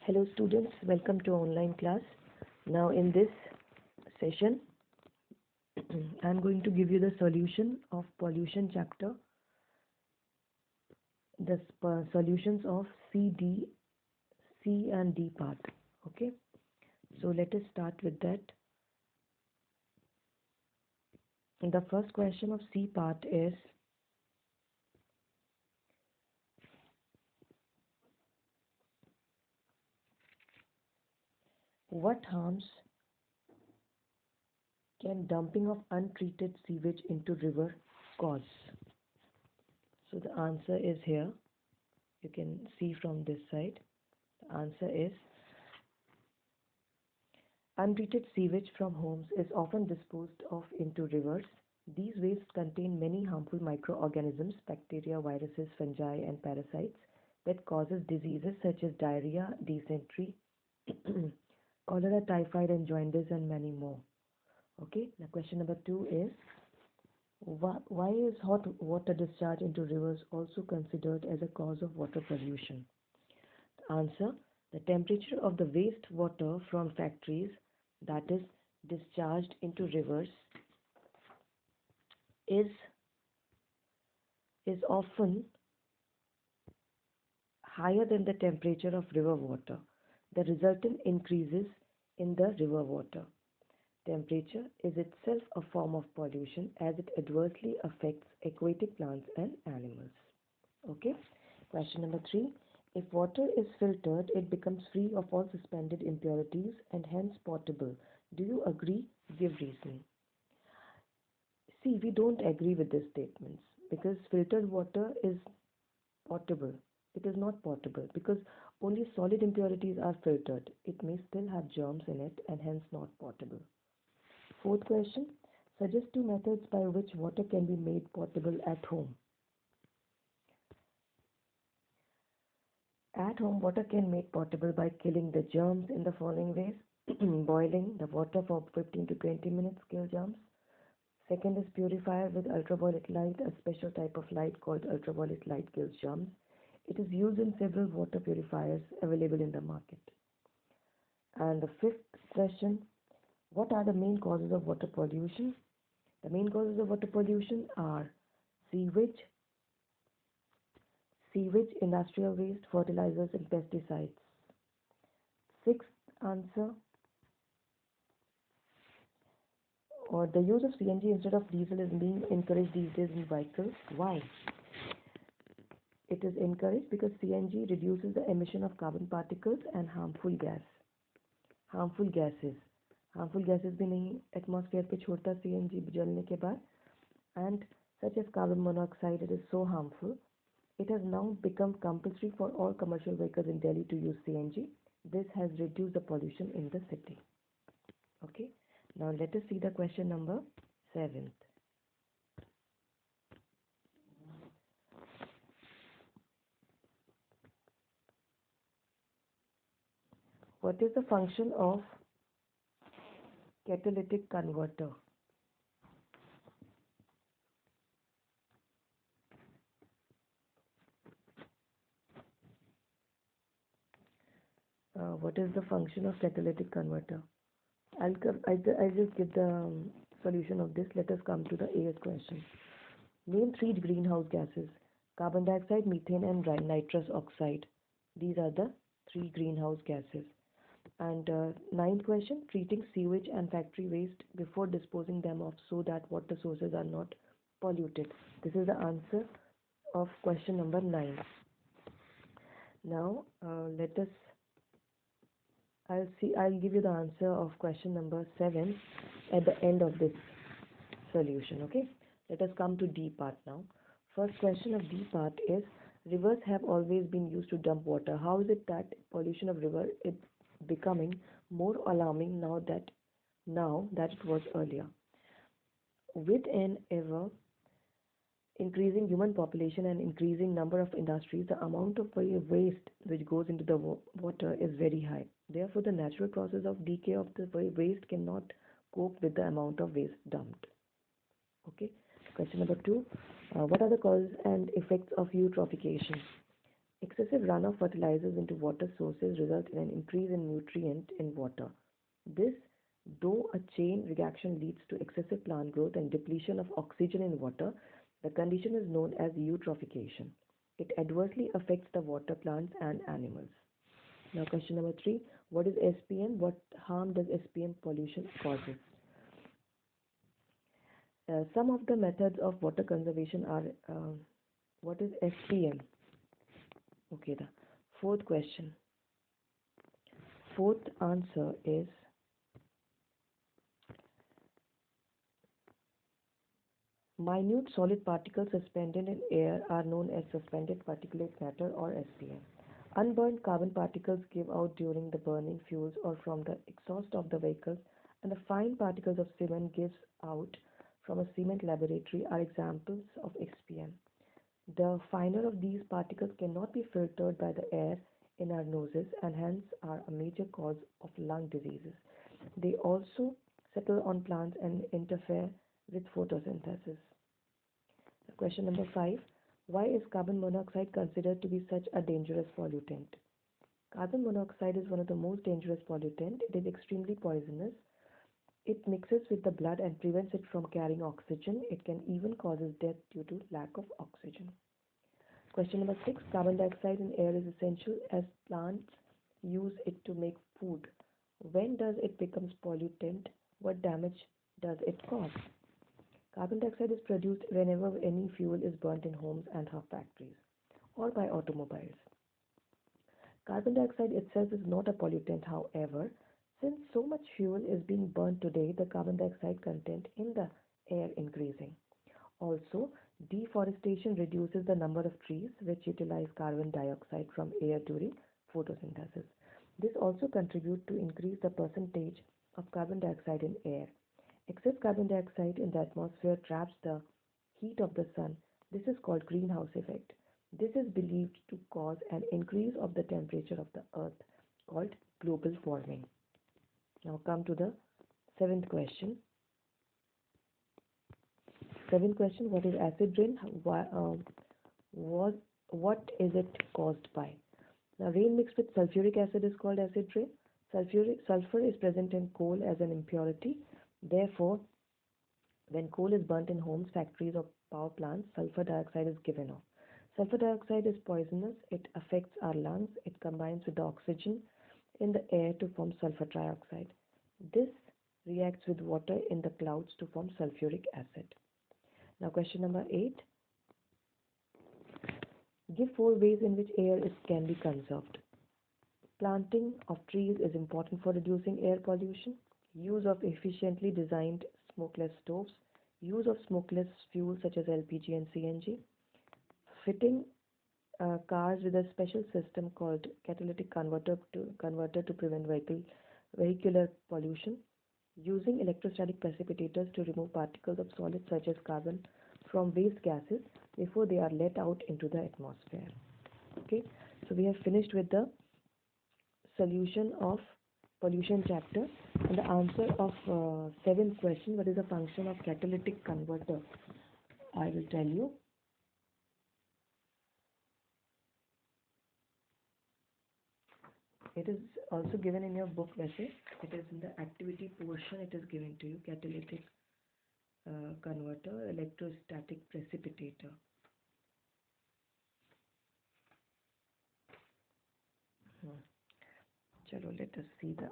Hello students, welcome to online class. Now in this session, I am going to give you the solution of pollution chapter, the solutions of C and D part. Okay, so let us start with that. The first question of C part is, what harms can dumping of untreated sewage into river cause? So the answer is here. You can see from this side. The answer is, untreated sewage from homes is often disposed of into rivers. These wastes contain many harmful microorganisms, bacteria, viruses, fungi, and parasites that causes diseases such as diarrhea, dysentery, cholera, typhoid, and jaundice, and many more. Okay, the question number 2 is, why is hot water discharge into rivers also considered as a cause of water pollution? The answer, the temperature of the waste water from factories that is discharged into rivers is often higher than the temperature of river water. The resultant increases in the river water temperature is itself a form of pollution as it adversely affects aquatic plants and animals. Okay. Question number 3. If water is filtered, it becomes free of all suspended impurities and hence potable. Do you agree? Give reason. See, we don't agree with these statements because filtered water is potable. It is not potable because only solid impurities are filtered. It may still have germs in it and hence not potable. Fourth question. Suggest 2 methods by which water can be made potable at home. At home, water can be made potable by killing the germs in the following ways. Boiling the water for 15 to 20 minutes kill germs. Second is purifier with ultraviolet light. A special type of light called ultraviolet light kills germs. It is used in several water purifiers available in the market. And the fifth question, what are the main causes of water pollution? The main causes of water pollution are sewage, industrial waste, fertilizers, and pesticides. Sixth answer, or the use of CNG instead of diesel is being encouraged these days in vehicles. Why? It is encouraged because CNG reduces the emission of carbon particles and harmful gases भी नहीं atmosphere पे छोड़ता CNG जलने के बाद, and such as carbon monoxide. It is so harmful. It has now become compulsory for all commercial vehicles in Delhi to use CNG. This has reduced the pollution in the city. Okay, now let us see the question number 7. What is the function of catalytic converter? What is the function of catalytic converter? I'll just give the solution of this. Let us come to the 8th question. Name 3 greenhouse gases: carbon dioxide, methane, and nitrous oxide. These are the 3 greenhouse gases. And 9th question, treating sewage and factory waste before disposing them off so that water sources are not polluted. This is the answer of question number 9. Now I'll give you the answer of question number 7 at the end of this solution. Okay, let us come to D part now. First question of D part is, rivers have always been used to dump water. How is it that pollution of river is becoming more alarming now that it was earlier? With an ever increasing human population and increasing number of industries, the amount of waste which goes into the water is very high. Therefore, the natural process of decay of the waste cannot cope with the amount of waste dumped. Okay. Question number 2. What are the causes and effects of eutrophication? Excessive runoff fertilizers into water sources result in an increase in nutrient in water. This, though a chain reaction, leads to excessive plant growth and depletion of oxygen in water. The condition is known as eutrophication. It adversely affects the water plants and animals. Now, question number 3. What is SPM? What harm does SPM pollution causes? Some of the methods of water conservation are what is SPM? Okay, the fourth question. Fourth answer is minute solid particles suspended in air are known as suspended particulate matter or SPM. Unburned carbon particles give out during the burning fuels or from the exhaust of the vehicles, and the fine particles of cement gives out from a cement laboratory are examples of SPM. The finer of these particles cannot be filtered by the air in our noses and hence are a major cause of lung diseases. They also settle on plants and interfere with photosynthesis. Question number 5. Why is carbon monoxide considered to be such a dangerous pollutant? Carbon monoxide is one of the most dangerous pollutants. It is extremely poisonous. It mixes with the blood and prevents it from carrying oxygen. It can even cause death due to lack of oxygen. Question number 6. Carbon dioxide in air is essential as plants use it to make food. When does it become pollutant? What damage does it cause? Carbon dioxide is produced whenever any fuel is burnt in homes and factories or by automobiles. Carbon dioxide itself is not a pollutant, however, since so much fuel is being burnt today, the carbon dioxide content in the air increasing. Also, deforestation reduces the number of trees which utilize carbon dioxide from air during photosynthesis. This also contributes to increase the percentage of carbon dioxide in air. Excess carbon dioxide in the atmosphere traps the heat of the sun. This is called greenhouse effect. This is believed to cause an increase of the temperature of the earth called global warming. Now come to the seventh question. Seventh question, what is acid rain? What is it caused by? Now rain mixed with sulfuric acid is called acid rain. Sulfur is present in coal as an impurity. Therefore, when coal is burnt in homes, factories or power plants, sulfur dioxide is given off. Sulfur dioxide is poisonous. It affects our lungs. It combines with the oxygen in the air to form sulfur trioxide. This reacts with water in the clouds to form sulfuric acid. Now question number 8. Give 4 ways in which air can be conserved. Planting of trees is important for reducing air pollution. Use of efficiently designed smokeless stoves. Use of smokeless fuels such as LPG and CNG. Fitting cars with a special system called catalytic converter to prevent vehicular pollution. Using electrostatic precipitators to remove particles of solids such as carbon from waste gases before they are let out into the atmosphere. Okay, so we have finished with the solution of pollution chapter, and the answer of seventh question, what is the function of catalytic converter? I will tell you. It is also given in your book message. It is in the activity portion. It is given to you. Catalytic converter, electrostatic precipitator. Chalo, let us see the.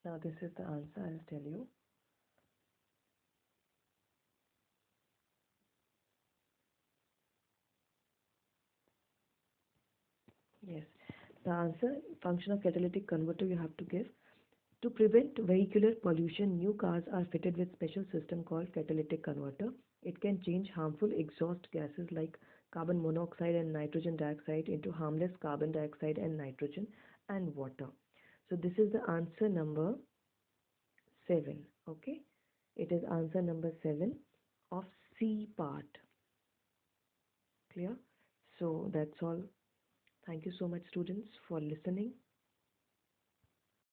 Now this is the answer. I'll tell you. Yes, the answer, function of catalytic converter you have to give. To prevent vehicular pollution, new cars are fitted with special system called catalytic converter. It can change harmful exhaust gases like carbon monoxide and nitrogen dioxide into harmless carbon dioxide and nitrogen and water. So this is the answer number 7. Okay, it is answer number 7 of C part. Clear? So that's all. Thank you so much, students, for listening.